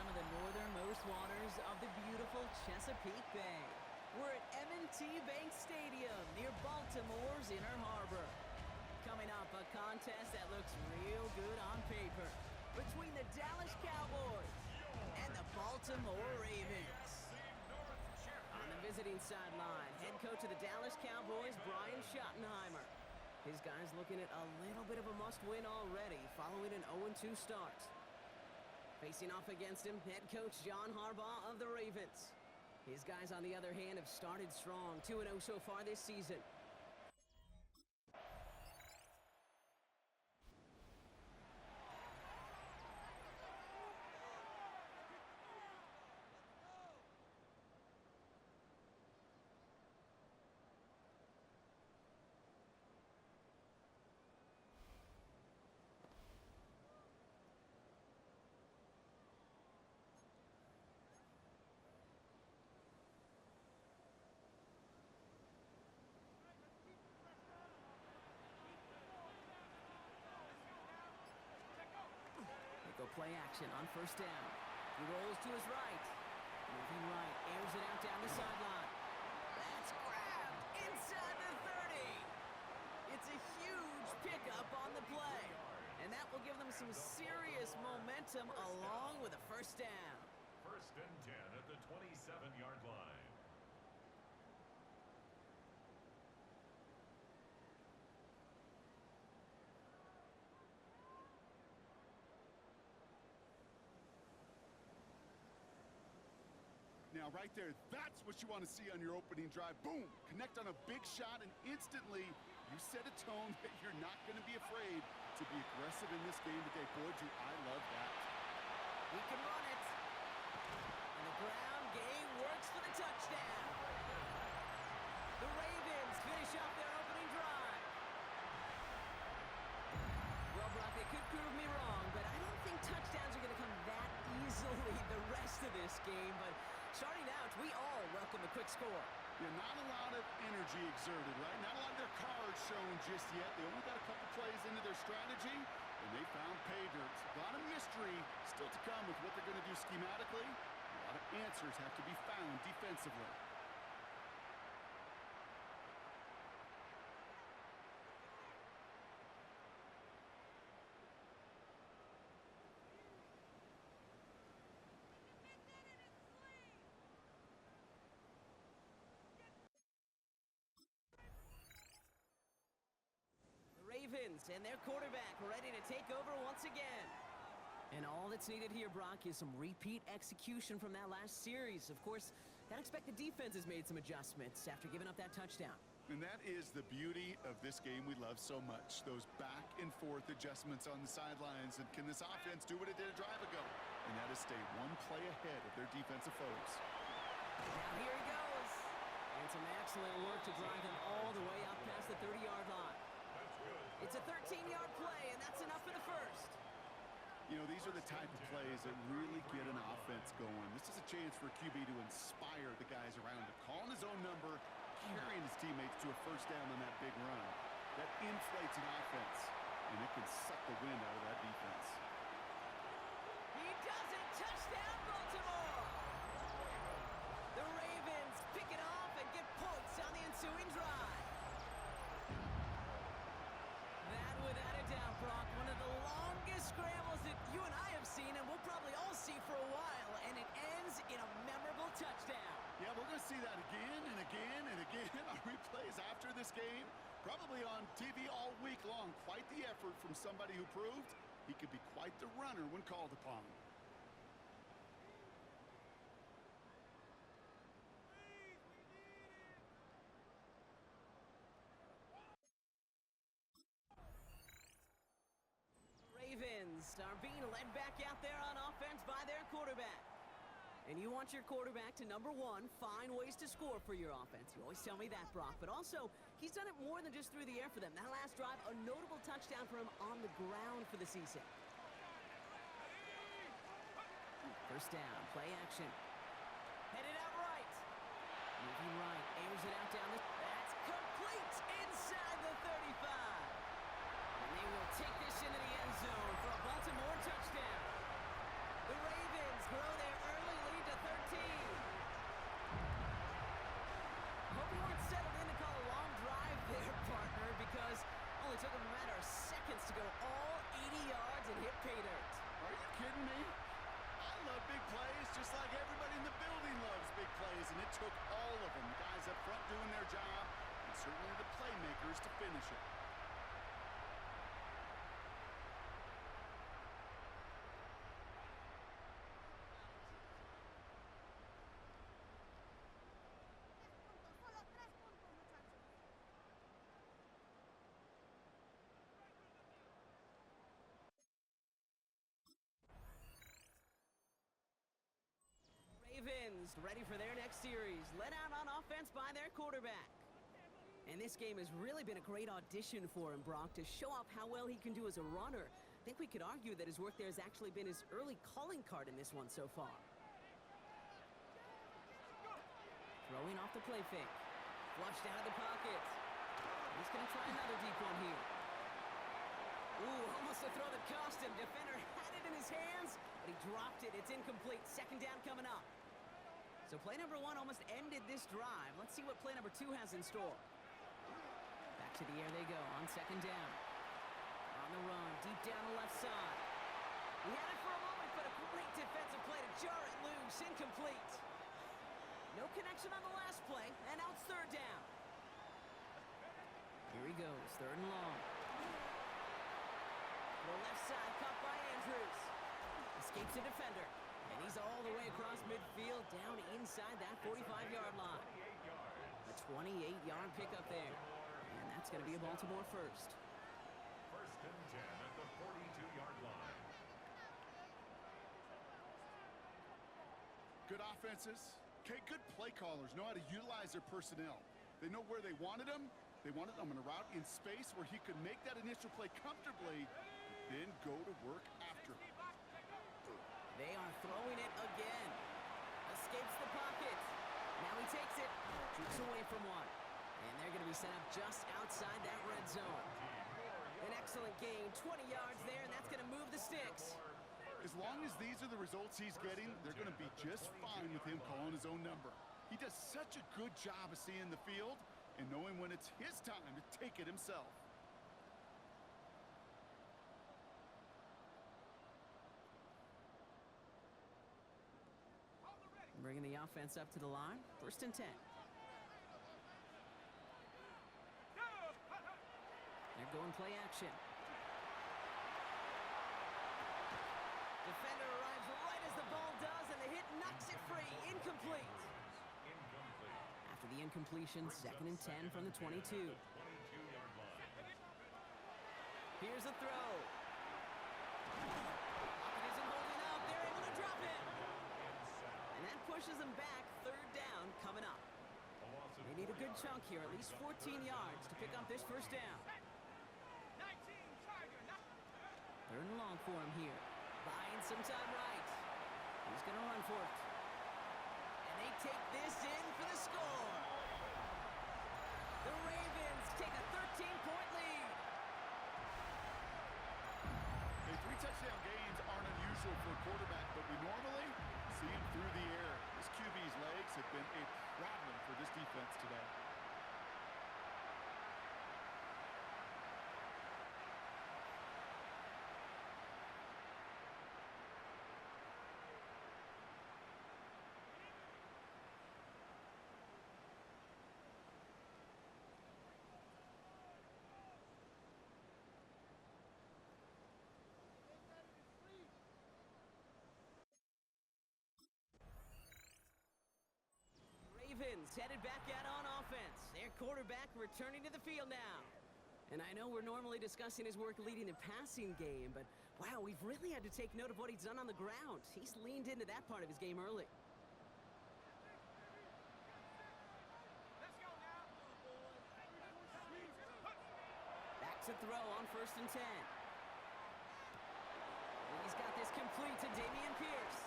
some of the northernmost waters of the beautiful Chesapeake Bay. We're at M&T Bank Stadium near Baltimore's Inner Harbor. Coming up, a contest that looks real good on paper between the Dallas Cowboys and the Baltimore Ravens. On the visiting sideline, head coach of the Dallas Cowboys, Brian Schottenheimer. His guys looking at a little bit of a must-win already following an 0-2 start. Facing off against him, head coach John Harbaugh of the Ravens. His guys, on the other hand, have started strong, 2-0 so far this season. They go play action on first down. He rolls to his right. Moving right, airs it out down the sideline. That's grabbed inside the 30. It's a huge pickup on the play. And that will give them some serious momentum along with a first down. 1st and 10 at the 27-yard line. Now, right there, that's what you want to see on your opening drive. Boom! Connect on a big shot, and instantly you set a tone that you're not going to be afraid to be aggressive in this game today. Boy, do I love that. He can run it. And the ground game works for the touchdown. The Ravens finish off their opening drive. Well, Brock, they could prove me wrong, but I don't think touchdowns are going to come that easily the rest of this game. But starting out, we all welcome a quick score. Yeah, not a lot of energy exerted, right? Not a lot of their cards shown just yet. They only got a couple plays into their strategy, and they found pay dirt. A lot of mystery still to come with what they're going to do schematically. A lot of answers have to be found defensively. Ravens and their quarterback ready to take over once again. And all that's needed here, Brock, is some repeat execution from that last series. Of course, that expected defense has made some adjustments after giving up that touchdown. And that is the beauty of this game we love so much, those back-and-forth adjustments on the sidelines. And can this offense do what it did a drive ago? And that is stay one play ahead of their defensive foes. Now here he goes. And some excellent work to drive him all the way out past the 30-yard line. It's a 13-yard play, and that's enough for the first. You know, these are the type of plays that really get an offense going. This is a chance for a QB to inspire the guys around him, calling his own number, carrying his teammates to a first down on that big run. That inflates an offense, and it can suck the wind out of that defense. He does it! Touchdown, Baltimore! The Ravens pick it off and get points on the ensuing drive. That, without a doubt, Brock, one of the longest scrambles that you and I have seen, and we'll probably all see for a while, and it ends in a memorable touchdown. Yeah, we're going to see that again and again and again on replays after this game, probably on TV all week long. Quite the effort from somebody who proved he could be quite the runner when called upon. Ravens are being led back out there on offense by their quarterback. And you want your quarterback to, number one, find ways to score for your offense. You always tell me that, Brock. But also, he's done it more than just through the air for them. That last drive, a notable touchdown for him on the ground for the season. First down, play action. Headed out right. Moving right, airs it out down the... That's complete inside the 35. And they will take this into the end zone for a Baltimore touchdown. The Ravens grow and it took all of them. The guys up front doing their job, and certainly the playmakers to finish it. Ravens ready for their next series, led out on offense by their quarterback. And this game has really been a great audition for him, Brock, to show off how well he can do as a runner. I think we could argue that his work there has actually been his early calling card in this one so far. Throwing off the play fake. Flushed out of the pocket. He's going to try another deep one here. Ooh, almost a throw that cost him. Defender had it in his hands, but he dropped it. It's incomplete. Second down coming up. So play number one almost ended this drive. Let's see what play number two has in store. Back to the air they go on second down. On the run, deep down the left side. He had it for a moment, but a great defensive play to jar it loose. Incomplete. No connection on the last play, and now it's third down. Here he goes, third and long. The left side, caught by Andrews. Escapes the defender. And he's all the way across midfield, down inside that 45-yard line. A 28-yard pickup there. And that's going to be a Baltimore first. First and 10 at the 42-yard line. Good offenses. Okay, good play callers know how to utilize their personnel. They know where they wanted them. They wanted them on a route in space where he could make that initial play comfortably, then go to work after. They are throwing it again. Escapes the pocket. Now he takes it. Shoots away from one. And they're going to be set up just outside that red zone. An excellent gain. 20 yards there, and that's going to move the sticks. As long as these are the results he's getting, they're going to be just fine with him calling his own number. He does such a good job of seeing the field and knowing when it's his time to take it himself. Bringing the offense up to the line. First and 10. They're going play action. Defender arrives right as the ball does, and the hit knocks it free. Incomplete. After the incompletion, second and 10 from the 22. Here's a throw. Pocket isn't holding up. They're able to drop it. And that pushes them back. Third down coming up. They need a good chunk here, at least 14 yards to pick up this first down. Third and long for him here. Buying some time right. He's going to run for it. And they take this in for the score. The Ravens take a 13-point lead. Hey, 3 touchdown gains aren't unusual for a quarterback, but we normally see him through the air. This QB's legs have been a problem for this defense today. Ravens headed back out on offense. Their quarterback returning to the field now. And I know we're normally discussing his work leading the passing game, but wow, we've really had to take note of what he's done on the ground. He's leaned into that part of his game early. Back to throw on first and 10. He's got this complete to Dameon Pierce.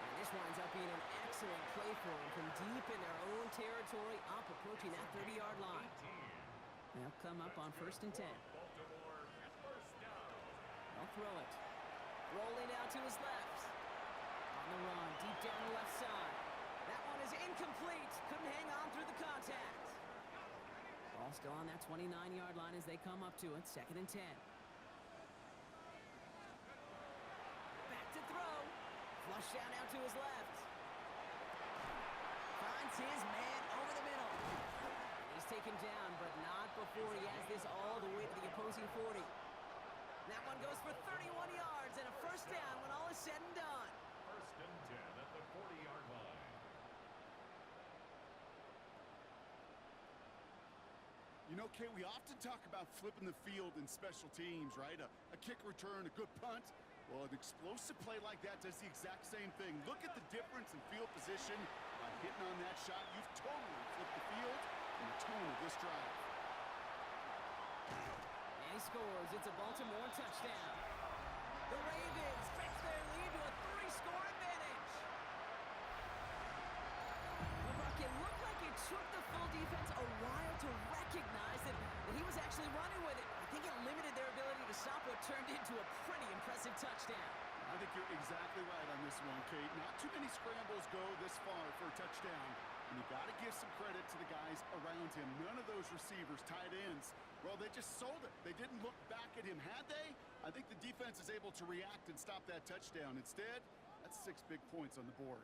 And this winds up being an excellent play for him from deep in their own territory, up approaching that 30-yard line. They'll come up on first and 10. They'll throw it. Rolling out to his left. On the run, deep down the left side. That one is incomplete. Couldn't hang on through the contact. Ball still on that 29-yard line as they come up to it. Second and 10. Back to throw. Flush down out to his left. Finds sends his man over the middle. He's taken down, but not before he has this all the way to the opposing 40. That one goes for 31 yards and a first down when all is said and done. First and 10 at the 40-yard line. You know, Kay, we often talk about flipping the field in special teams, right? A kick return, a good punt. Well, an explosive play like that does the exact same thing. Look at the difference in field position. By hitting on that shot, you've totally flipped the field and the tone of this drive. And he scores. It's a Baltimore touchdown. The Ravens stretch their lead to a 3-score advantage. Well, Brock, it looked like it took the full defense a while to recognize that he was actually running with it. I think it limited their ability to stop what turned into a pretty impressive touchdown. I think you're exactly right on this one, Kate. Not too many scrambles go this far for a touchdown. And you got to give some credit to the guys around him. None of those receivers, tight ends, well, they just sold it. They didn't look back at him, had they? I think the defense is able to react and stop that touchdown. Instead, that's 6 big points on the board.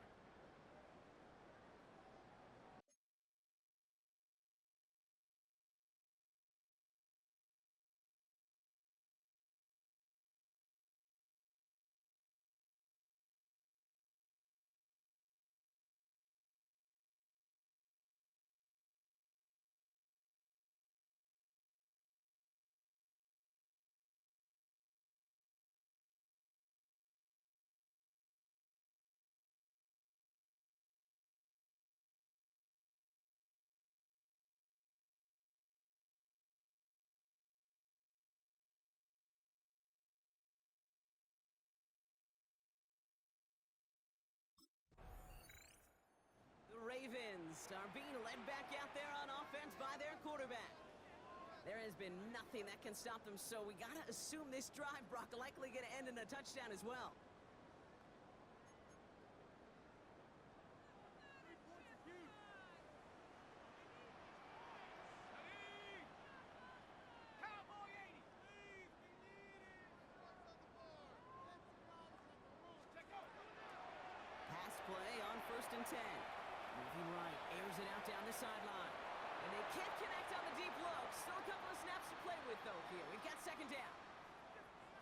Ravens are being led back out there on offense by their quarterback. There has been nothing that can stop them, so we got to assume this drive, Brock, likely going to end in a touchdown as well. Pass play on 1st and 10. Moving right, airs it out down the sideline. And they can't connect on the deep look. Still a couple of snaps to play with, though, here. We've got 2nd down.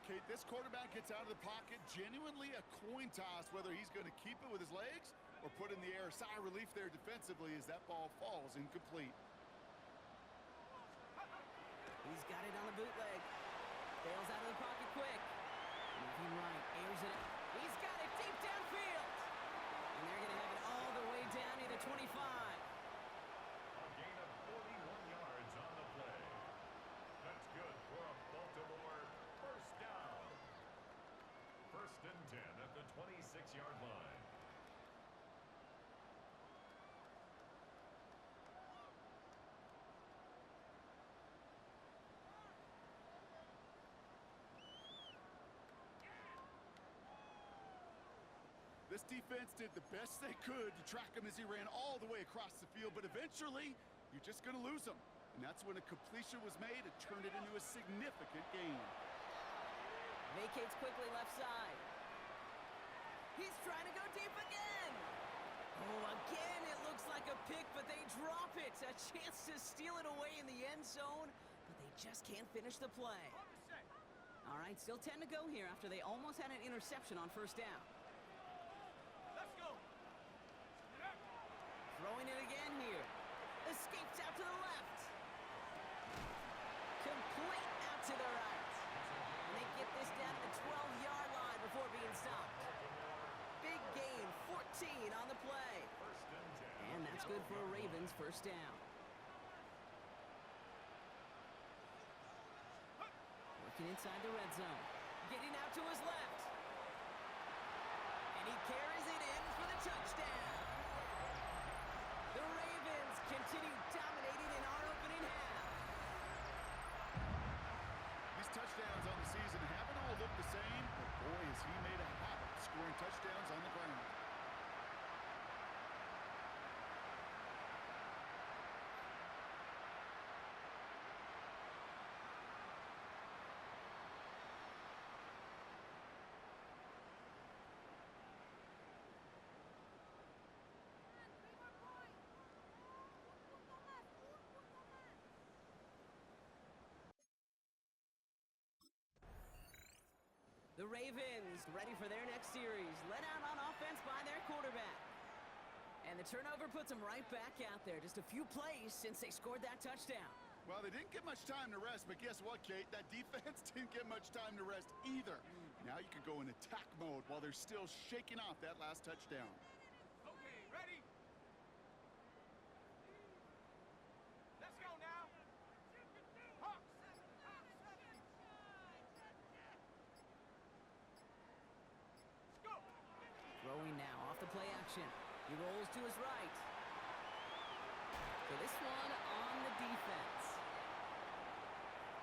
Kate, this quarterback gets out of the pocket, genuinely a coin toss, whether he's going to keep it with his legs or put in the air. Sigh of relief there defensively as that ball falls incomplete. He's got it on the bootleg. Bails out of the pocket quick. Moving right, airs it out. He's got it deep downfield. And they're going to have it all the way down to the 25. A gain of 41 yards on the play. That's good for a Baltimore first down. 1st and 10 at the 26-yard line. This defense did the best they could to track him as he ran all the way across the field, but eventually, you're just going to lose him. And that's when a completion was made and turned it into a significant gain. Vacates quickly left side. He's trying to go deep again. Oh, again, it looks like a pick, but they drop it. A chance to steal it away in the end zone, but they just can't finish the play. All right, still 10 to go here after they almost had an interception on 1st down. Throwing it again here. Escapes out to the left. Complete out to the right. And they get this down to the 12-yard line before being stopped. Big gain, 14 on the play. And that's good for a Ravens first down. Working inside the red zone. Getting out to his left. And he carries it in for the touchdown. The Ravens continue dominating in our opening half. These touchdowns on the season haven't all looked the same, but boy, has he made a habit of scoring touchdowns on the ground. The Ravens ready for their next series, led out on offense by their quarterback. And the turnover puts them right back out there. Just a few plays since they scored that touchdown. Well, they didn't get much time to rest, but guess what, Kate? That defense didn't get much time to rest either. Now you can go in attack mode while they're still shaking off that last touchdown. Okay, ready? Let's go now. Hawks. Go. Throwing now off the play action. He rolls to his right. So this one on the defense.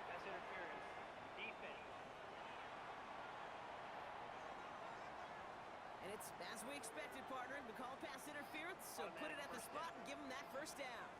Pass interference. Defense. And it's as we expected, partner. We call pass interference, so put it at the spot and give him that first down.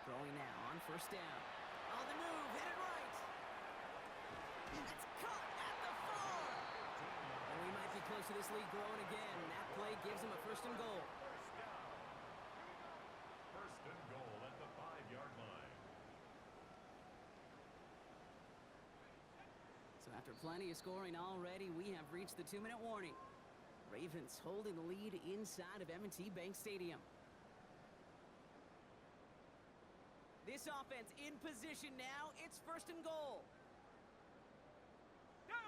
Throwing now on first down. On the move, hit it right. It's caught at the 4. And we might be close to this lead growing again. That play gives him a first and goal. First and goal at the 5-yard line. So after plenty of scoring already, we have reached the 2-minute warning. Ravens holding the lead inside of M&T Bank Stadium. This offense in position now. It's first and goal. Go.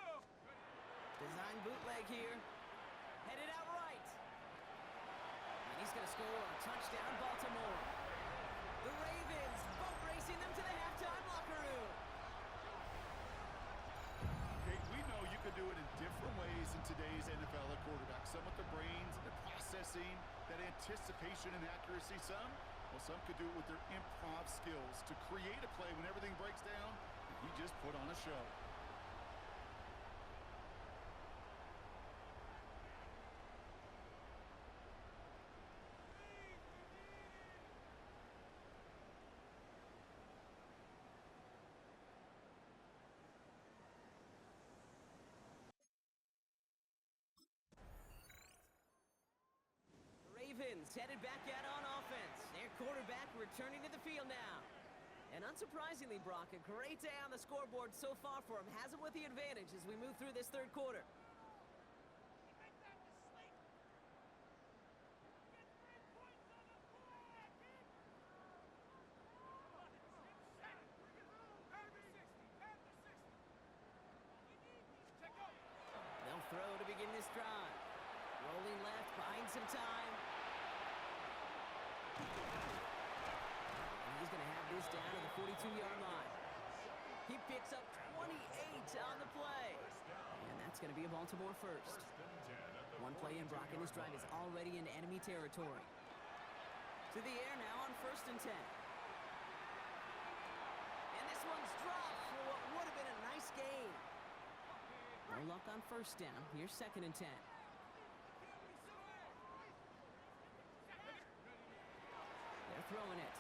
Design bootleg here. Headed out right. And he's going to score a touchdown, Baltimore. The Ravens boat racing them to the halftime locker room. Kate, we know you can do it in different ways in today's NFL at quarterback. Some with the brains, the processing, that anticipation and accuracy. Some could do it with their improv skills to create a play when everything breaks down. And he just put on a show. Ravens headed back out on offense. Their quarterback returning to the field now. And unsurprisingly, Brock, a great day on the scoreboard so far for him. Has him with the advantage as we move through this third quarter. They'll throw to begin this drive. Rolling left, buying some time. And he's going to have this down to the 42-yard line. He picks up 28 on the play. And that's going to be a Baltimore first. One play in, Brock, and this drive is already in enemy territory. To the air now on first and 10. And this one's dropped for what would have been a nice gain. No luck on first down. Here's second and 10. They're throwing it.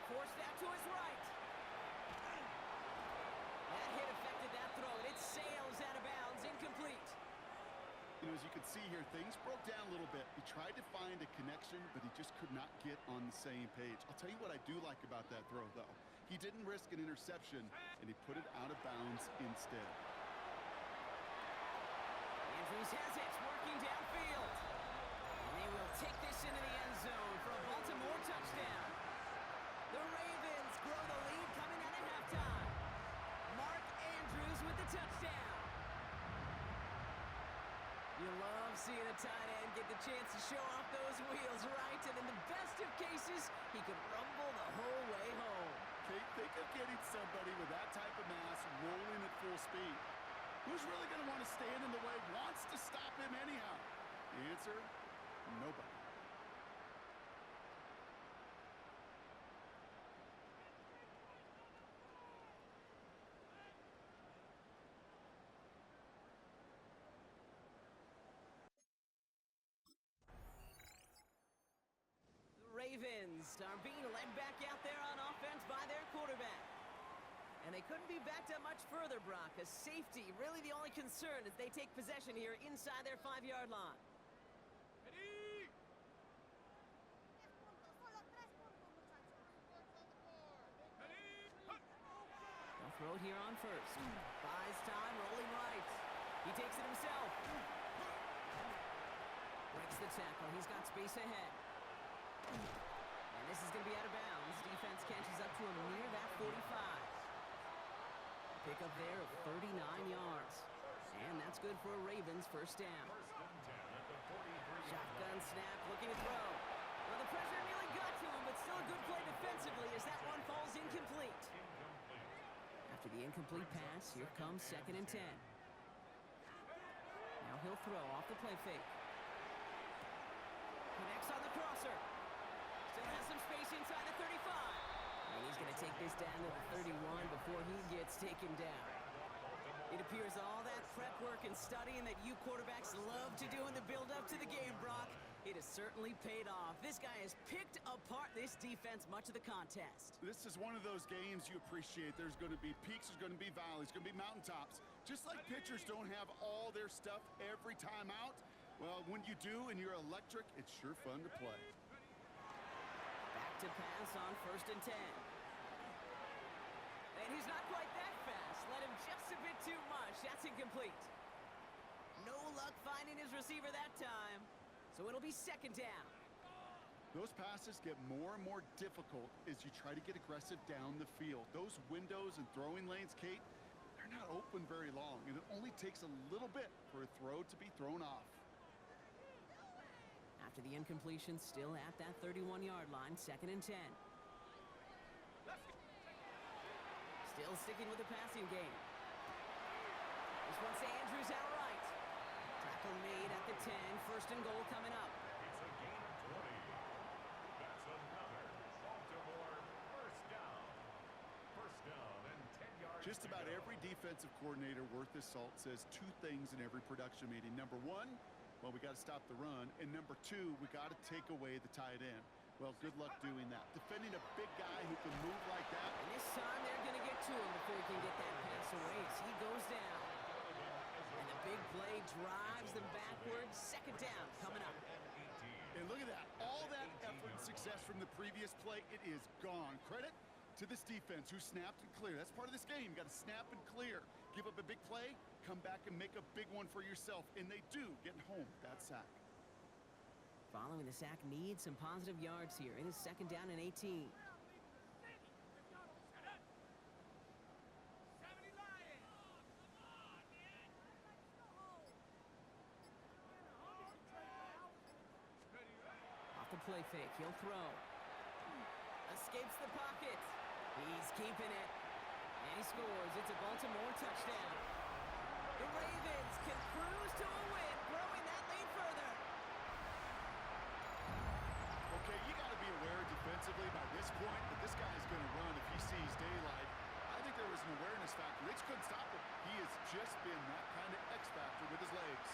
Forced out to his right. That hit affected that throw, and it sails out of bounds, incomplete. You know, as you can see here, things broke down a little bit. He tried to find a connection, but he just could not get on the same page. I'll tell you what I do like about that throw, though. He didn't risk an interception, and he put it out of bounds instead. Andrews has it, working downfield. And they will take this into the end zone for a Baltimore touchdown. The Ravens grow the lead coming out of halftime. Mark Andrews with the touchdown. You love seeing a tight end get the chance to show off those wheels, right? And in the best of cases, he could rumble the whole way home. Kate, think of getting somebody with that type of mass rolling at full speed. Who's really going to want to stand in the way, wants to stop him anyhow? The answer, nobody. The Ravens are being led back out there on offense by their quarterback. And they couldn't be backed up much further, Brock. A safety, really the only concern as they take possession here inside their 5-yard line. Ready? They'll throw it here on first. Buys time, rolling right. He takes it himself. Breaks the tackle. He's got space ahead. And this is going to be out of bounds. Defense catches up to him near that 45. Pick up there of 39 yards. And that's good for a Ravens first down. Shotgun snap, looking to throw. Well, the pressure nearly got to him, but still a good play defensively as that one falls incomplete. After the incomplete pass, here comes 2nd and 10. Now he'll throw off the play fake. Connects on the crosser. Still has some space inside the 35. And he's going to take this down to the 31 before he gets taken down. It appears all that prep work and studying that you quarterbacks love to do in the build-up to the game, Brock, it has certainly paid off. This guy has picked apart this defense much of the contest. This is one of those games you appreciate. There's going to be peaks, there's going to be valleys, there's going to be mountaintops. Just like pitchers don't have all their stuff every time out, well, when you do and you're electric, it's sure fun to play. Back to pass on 1st and 10. And he's not quite that fast. Let him just a bit too much. That's incomplete. No luck finding his receiver that time. So it'll be 2nd down. Those passes get more and more difficult as you try to get aggressive down the field. Those windows and throwing lanes, Kate, they're not open very long, and it only takes a little bit for a throw to be thrown off. After the incompletion, still at that 31-yard line, 2nd and 10. Still sticking with the passing game. This one's to Andrews outright. Tackle made at the 10. 1st and goal coming up. It's a gain of 20. That's another Baltimore first down. First down and 10 yards. Just about every defensive coordinator worth his salt says 2 things in every production meeting. Number 1, well, we got to stop the run. And number 2, we got to take away the tight end. Well, good luck doing that. Defending a big guy who can move like that. And this time they're going to get to him before he can get that pass away as he goes down. And the big play drives them backwards. 2nd down coming up. And look at that. All that effort and success from the previous play, it is gone. Credit to this defense who snapped and cleared. That's part of this game. You got to snap and clear. Give up a big play, come back and make a big one for yourself. And they do, getting home with that sack. Following the sack needs some positive yards here. It is 2nd down and 18. Off the play fake, he'll throw. Escapes the pocket. He's keeping it. And he scores. It's a Baltimore touchdown. The Ravens can cruise to a win, growing that lead further. Okay, you got to be aware defensively by this point that this guy is going to run if he sees daylight. I think there was an awareness factor. They just couldn't stop him. He has just been that kind of X factor with his legs.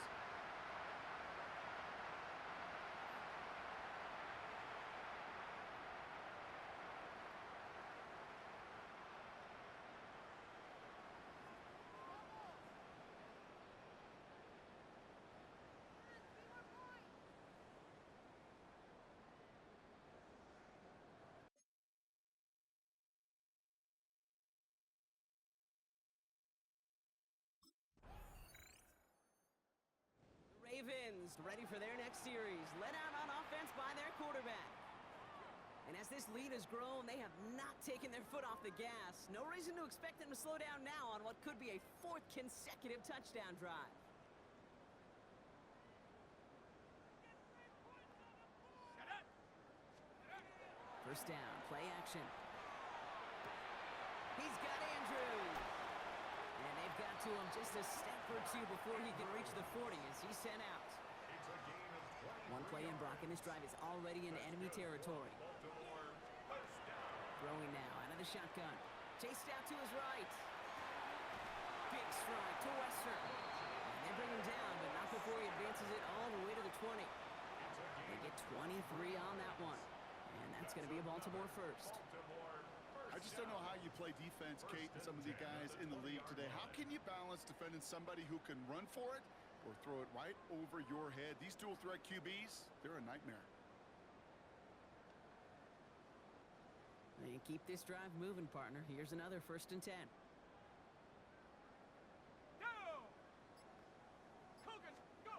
Ravens ready for their next series, led out on offense by their quarterback. And as this lead has grown, they have not taken their foot off the gas. No reason to expect them to slow down now on what could be a 4th consecutive touchdown drive. First down, play action. He's got Andrews. And they've got to him just a step or 2 before he can reach the 40 as he's sent out. It's a gain of 20. One play in, Brock, and this drive is already into enemy territory. Baltimore first down. Throwing now out of the shotgun. Chased out to his right. Big strike to Western. And they bring him down, but not before he advances it all the way to the 20. They get 23 on that one. And that's going to be a Baltimore first. Baltimore first I I just don't know how you play defense, Kate, and some of the guys in the league today. How can you balance defending somebody who can run for it or throw it right over your head? These dual threat QBs, they're a nightmare. And keep this drive moving, partner. Here's another 1st and 10. Go! Cougars, go!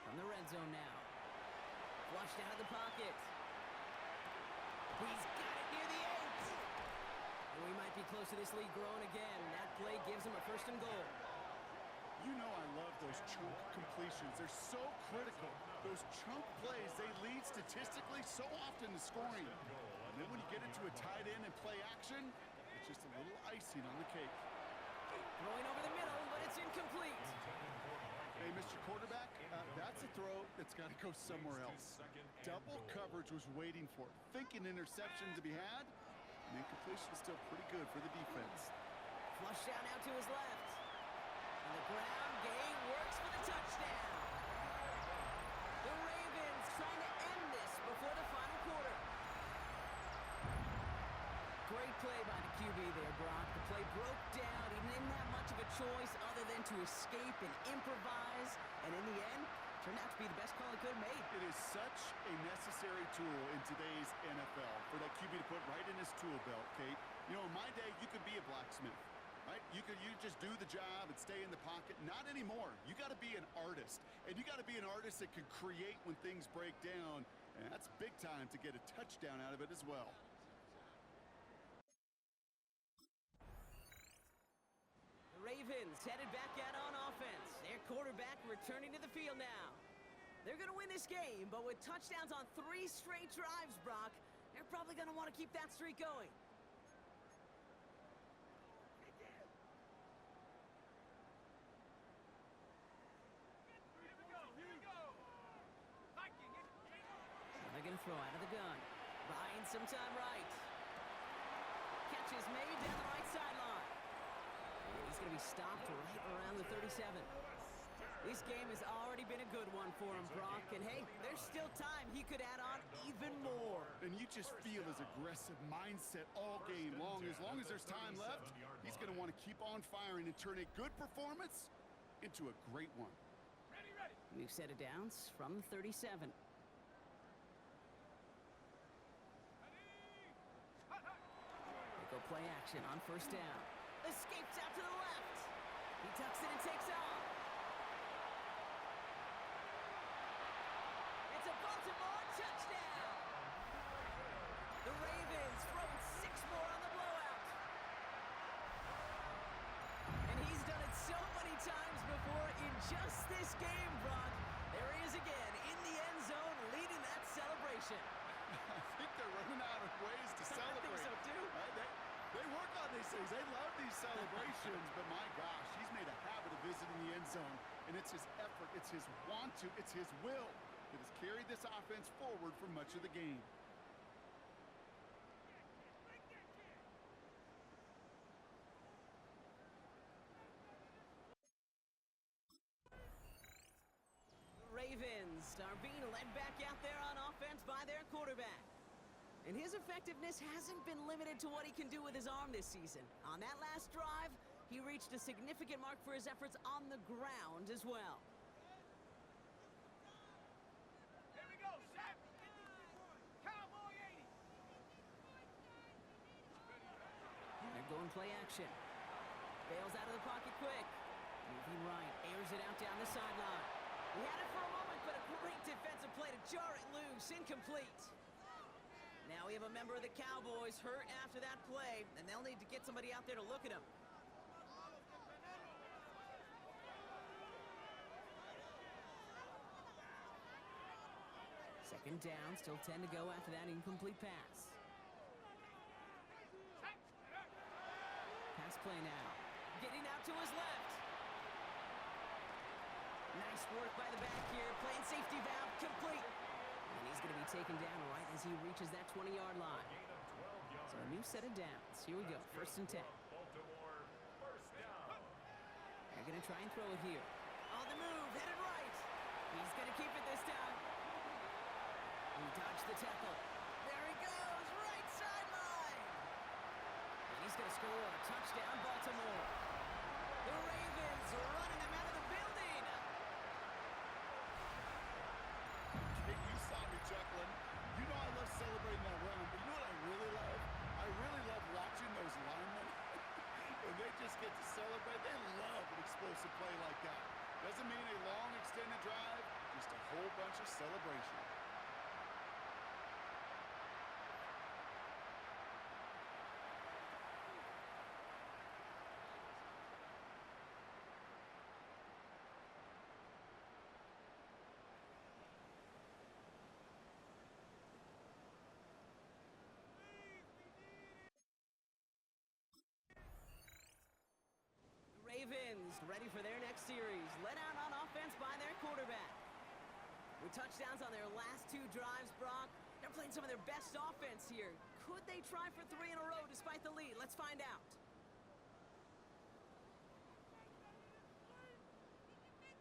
From the red zone now. Flushed out of the pocket. He's got it near the 8. And we might be close to this lead growing again. That play gives him a 1st and goal. You know I love those chunk completions. They're so critical. Those chunk plays, they lead statistically so often to scoring. And then when you get into a tight end and play action, it's just a little icing on the cake. Throwing over the middle, but it's incomplete. Hey, Mr. Quarterback, that's a throw that's got to go somewhere else. Double coverage was waiting for it. Thinking interception to be had, and incompletion is still pretty good for the defense. Flush down out to his left. And the ground game works for the touchdown. The Ravens trying to end this before the final quarter. Great play by the QB there, Brock. The play broke down. He didn't have much of a choice other than to escape and improvise. And in the end, turned out to be the best call he could have made. It is such a necessary tool in today's NFL for that QB to put right in his tool belt, Kate. You know, in my day, you could be a blacksmith, right? You just do the job and stay in the pocket. Not anymore. You got to be an artist. And you got to be an artist that can create when things break down. And that's big time to get a touchdown out of it as well. Ravens headed back out on offense. Their quarterback returning to the field now. They're going to win this game, but with touchdowns on 3 straight drives, Brock, they're probably going to want to keep that streak going. Here we go! Viking, They're going to throw out of the gun. Buying some time right. Catch is made down the right sideline. And he's going to be stopped right around the 37. This game has already been a good one for him, Brock. And hey, there's still time. He could add on even more. And you just feel his aggressive mindset all game long. As long as there's time left, he's going to want to keep on firing and turn a good performance into a great one. ready, ready! New set of downs from the 37. They go play action on 1st down. Escapes out to the left. He tucks it and takes off. It's a Baltimore touchdown. The Ravens throwing 6 more on the blowout. And he's done it so many times before in just this game, Brock. There he is again in the end zone leading that celebration. I think they're running out of ways to celebrate. I think so, too. Right? They work on these things. They love these celebrations. But my gosh, he's made a habit of visiting the end zone. And it's his effort, it's his want to, it's his will that has carried this offense forward for much of the game. Ravens are being led back out there on offense by their quarterback. And his effectiveness hasn't been limited to what he can do with his arm this season. On that last drive, he reached a significant mark for his efforts on the ground as well. Here we go, Shaq! Cowboy 80! They're going play action. Bails out of the pocket quick. Moving right, airs it out down the sideline. He had it for a moment, but a great defensive play to jar it loose. Incomplete. Now we have a member of the Cowboys hurt after that play, and they'll need to get somebody out there to look at him. Second down, still 10 to go after that incomplete pass. Pass play now. Getting out to his left. Nice work by the back here. Playing safety valve complete. And he's going to be taken down right as he reaches that 20-yard line. So a new set of downs. Here we go. 1st and 10. Baltimore, first down. They're going to try and throw it here. On the move, headed right. He's going to keep it this time. He dodged the tackle. There he goes, right sideline. He's going to score. Touchdown, Baltimore. The Ravens are running them out of the building. Hey, you saw me chuckling. You know I love celebrating that run, but you know what I really love? I really love watching those linemen. When they just get to celebrate, they love an explosive play like that. Doesn't mean a long extended drive, just a whole bunch of celebration. Ravens ready for their next series. Led out on offense by their quarterback. With touchdowns on their last 2 drives, Brock, they're playing some of their best offense here. Could they try for 3 in a row despite the lead? Let's find out.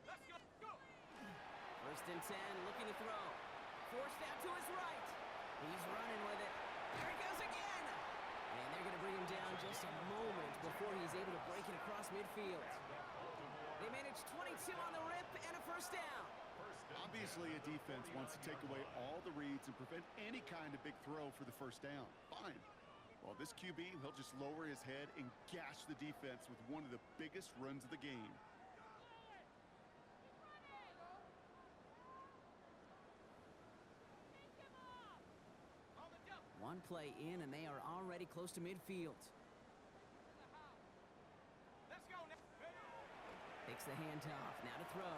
Let's go. Go. First and 10, looking to throw. Forced out to his right. He's running with it. There he goes again. And they're going to bring him down just a moment before he's able to break it across midfield. They managed 22 on the rip and a first down. Obviously, a defense wants to take away all the reads and prevent any kind of big throw for the first down. Fine. Well, this QB, he'll just lower his head and gash the defense with one of the biggest runs of the game. On the jump. One play in, and they are already close to midfield. Let's go now. Takes the handoff, now to throw.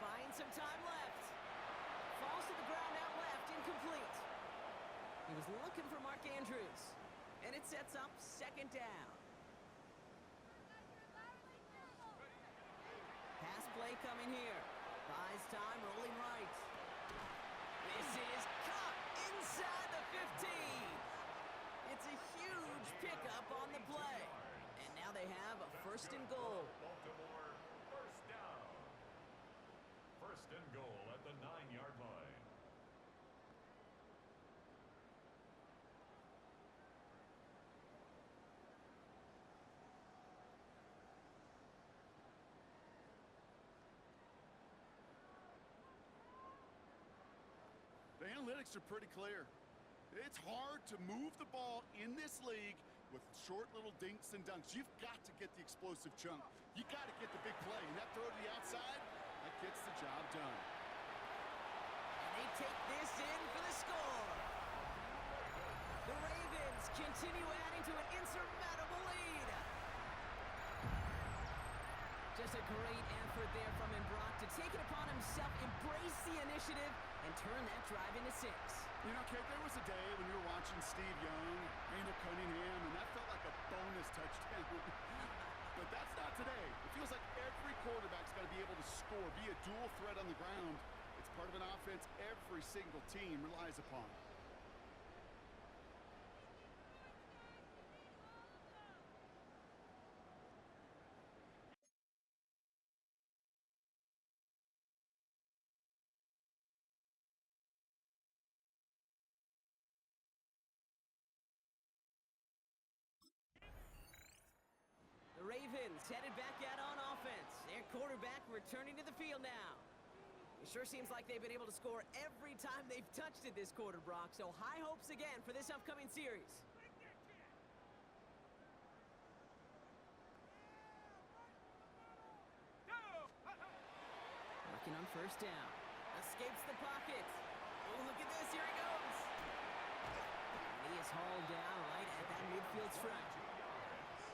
Buying some time left. Falls to the ground out left, incomplete. He was looking for Mark Andrews. And it sets up second down. Pass play coming here. Buys time, rolling right. This is caught inside the 15. It's a huge pickup on the play. And now they have a first and goal. Baltimore, first down. First and goal at the 9-yard line. The analytics are pretty clear. It's hard to move the ball in this league with short little dinks and dunks. You've got to get the explosive chunk. You got to get the big play. And that throw to the outside, that gets the job done. And they take this in for the score. The Ravens continue adding to an insurmountable lead. Just a great effort there from him, Brock, to take it upon himself, embrace the initiative, and turn that drive into 6. You know, Kate, there was a day when you were watching Steve Young, Randall Cunningham, and that felt like a bonus touchdown. But that's not today. It feels like every quarterback's got to be able to score, be a dual threat on the ground. It's part of an offense every single team relies upon. The Ravens headed back out on offense. Their quarterback returning to the field now. It sure seems like they've been able to score every time they've touched it this quarter, Brock. So high hopes again for this upcoming series. Working on first down. Escapes the pocket. Oh, look at this. Here he goes. And he is hauled down right at that midfield stripe.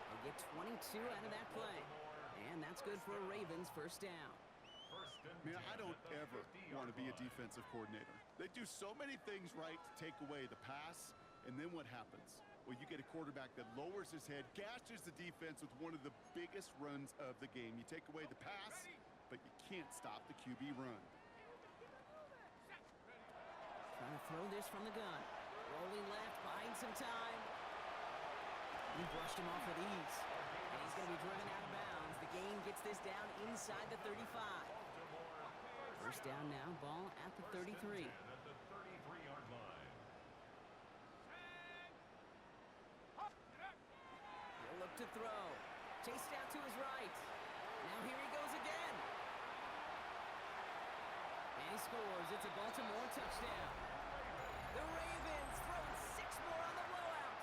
They get 22 out of that play. And that's good for a Ravens first down. Man, I don't ever want to be a defensive coordinator. They do so many things right to take away the pass, and then what happens? Well, you get a quarterback that lowers his head, gashes the defense with one of the biggest runs of the game. You take away the pass, but you can't stop the QB run. Trying to throw this from the gun. Rolling left, buying some time. He brushed him off with ease. And he's going to be driven out of bounds. The gain gets this down inside the 35. First down now, ball at the 33. At the 33-yard line. to throw. Chased out to his right. Now here he goes again. And he scores. It's a Baltimore touchdown. The Ravens throwing 6 more on the blowout.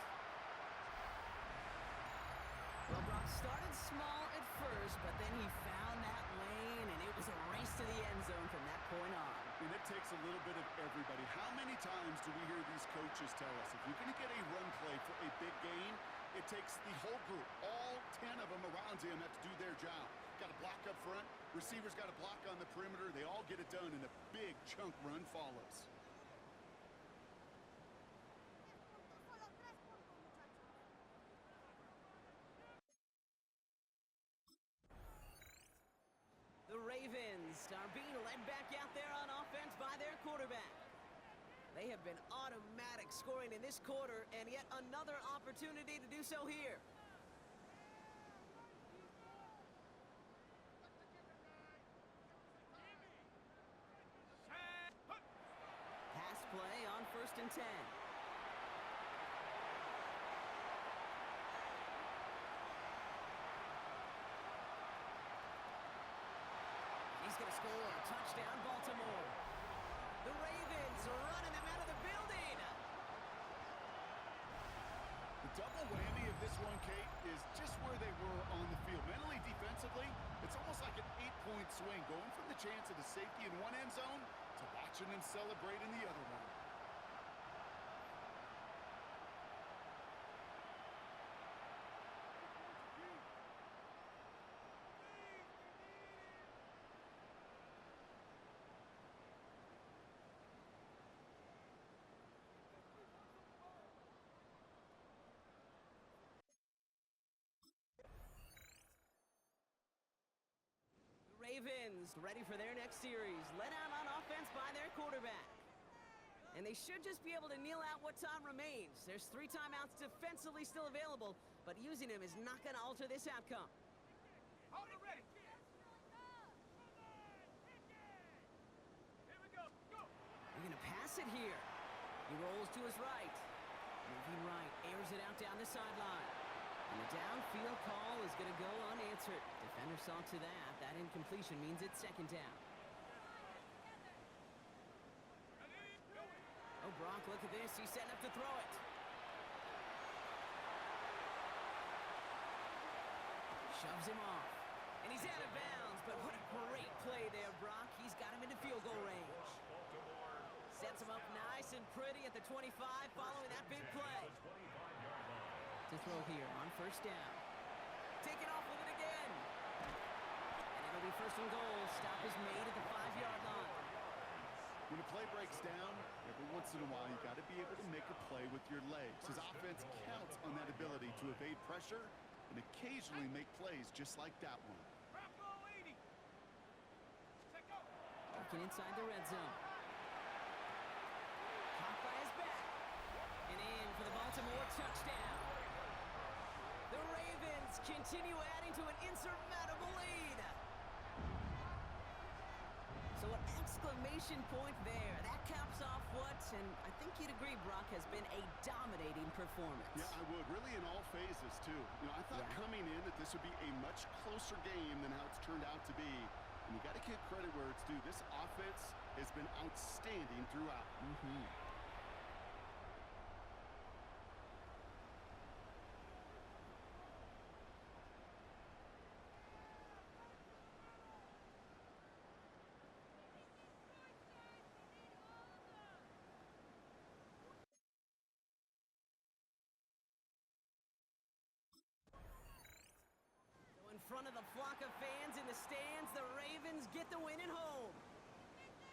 Well, Brock started small at first, but then he found that lane, and it was a race to the end zone from that point on. And it takes a little bit of everybody. How many times do we hear these coaches tell us, if you're going to get a run play for a big gain, it takes the whole group, all 10 of them around him have to do their job. Got to block up front, receivers got to block on the perimeter. They all get it done, and a big chunk run follows. The Ravens are being led back out there on offense by their quarterback. They have been automatic scoring in this quarter, and yet another opportunity to do so here. Pass play on 1st and 10. He's going to score a touchdown, Baltimore. The Ravens are running them out of the building. The double whammy of this one, Kate, is just where they were on the field. Mentally, defensively, it's almost like an 8-point swing, going from the chance of the safety in one end zone to watching them celebrate in the other one. Ravens ready for their next series, led out on offense by their quarterback. And they should just be able to kneel out what time remains. There's 3 timeouts defensively still available, but using them is not going to alter this outcome. Hold it ready. Here we go. Go. They're going to pass it here. He rolls to his right. Moving right, airs it out down the sideline. And the downfield call is going to go unanswered. Defender saw to that. That incompletion means it's 2nd down. Oh, Brock, look at this. He's setting up to throw it. Shoves him off. And he's out of bounds, but what a great play there, Brock. He's got him into field goal range. Sets him up nice and pretty at the 25 following that big play. To throw here on 1st down. Taking off with it again. And it'll be 1st and goal. Stop is made at the 5-yard line. When a play breaks down, every once in a while you got to be able to make a play with your legs. His offense counts on that ability to evade pressure and occasionally make plays just like that one. Working inside the red zone. Caught by his back. And in for the Baltimore touchdown. The Ravens continue adding to an insurmountable lead. So an exclamation point there. That caps off what, and I think you'd agree, Brock, has been a dominating performance. Yeah, I would. Really in all phases, too. You know, I thought coming in that this would be a much closer game than how it's turned out to be. And you got to give credit where it's due. This offense has been outstanding throughout. In front of the flock of fans in the stands, the Ravens get the win at home.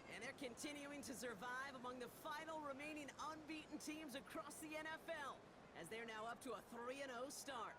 And they're continuing to survive among the final remaining unbeaten teams across the NFL, as they're now up to a 3-0 start.